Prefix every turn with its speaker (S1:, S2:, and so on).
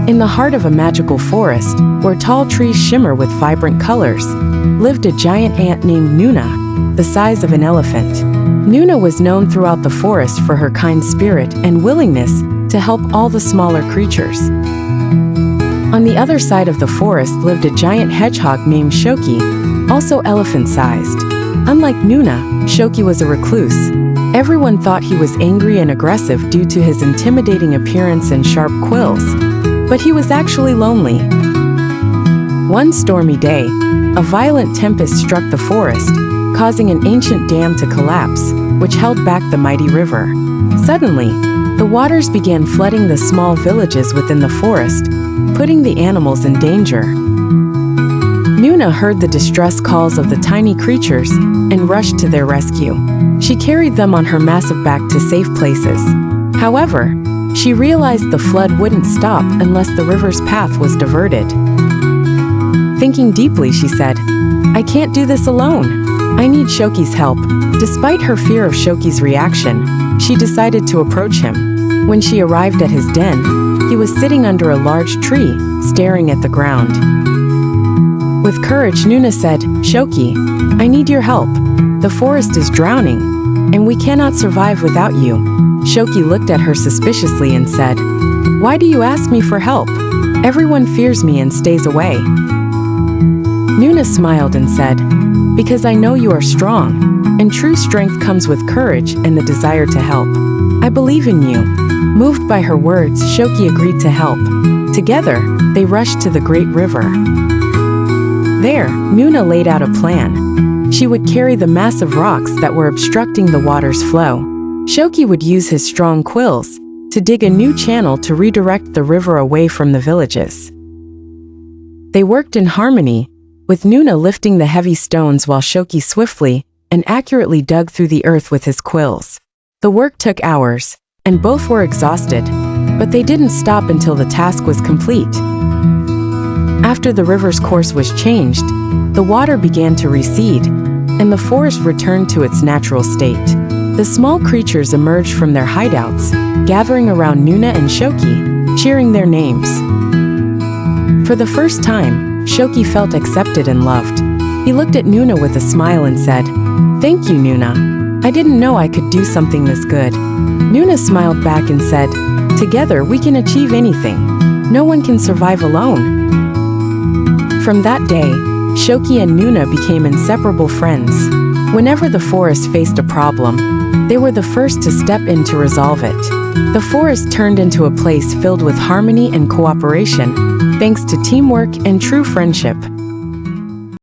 S1: In the heart of a magical forest, where tall trees shimmer with vibrant colors, lived a giant ant named Nona, the size of an elephant. Nona was known throughout the forest for her kind spirit and willingness to help all the smaller creatures. On the other side of the forest lived a giant hedgehog named Shoki, also elephant-sized. Unlike Nona, Shoki was a recluse. Everyone thought he was angry and aggressive due to his intimidating appearance and sharp quills, but he was actually lonely. One stormy day, a violent tempest struck the forest, causing an ancient dam to collapse, which held back the mighty river. Suddenly, the waters began flooding the small villages within the forest, putting the animals in danger. Nona heard the distress calls of the tiny creatures and rushed to their rescue. She carried them on her massive back to safe places. However, she realized the flood wouldn't stop unless the river's path was diverted. Thinking deeply, she said, "I can't do this alone. I need Shoki's help." Despite her fear of Shoki's reaction, she decided to approach him. When she arrived at his den, he was sitting under a large tree, staring at the ground. With courage, Nona said, "Shoki, I need your help. The forest is drowning, and we cannot survive without you." Shoki looked at her suspiciously and said, "Why do you ask me for help? Everyone fears me and stays away." Nona smiled and said, "Because I know you are strong, and true strength comes with courage and the desire to help. I believe in you." Moved by her words, Shoki agreed to help. Together, they rushed to the great river. There, Nona laid out a plan. She would carry the massive rocks that were obstructing the water's flow. Shoki would use his strong quills to dig a new channel to redirect the river away from the villages. They worked in harmony, with Nona lifting the heavy stones while Shoki swiftly and accurately dug through the earth with his quills. The work took hours, and both were exhausted, but they didn't stop until the task was complete. After the river's course was changed, the water began to recede, and the forest returned to its natural state. The small creatures emerged from their hideouts, gathering around Nona and Shoki, cheering their names. For the first time, Shoki felt accepted and loved. He looked at Nona with a smile and said, "Thank you, Nona. I didn't know I could do something this good." Nona smiled back and said, "Together we can achieve anything. No one can survive alone." From that day, Shoki and Nona became inseparable friends. Whenever the forest faced a problem, they were the first to step in to resolve it. The forest turned into a place filled with harmony and cooperation, thanks to teamwork and true friendship.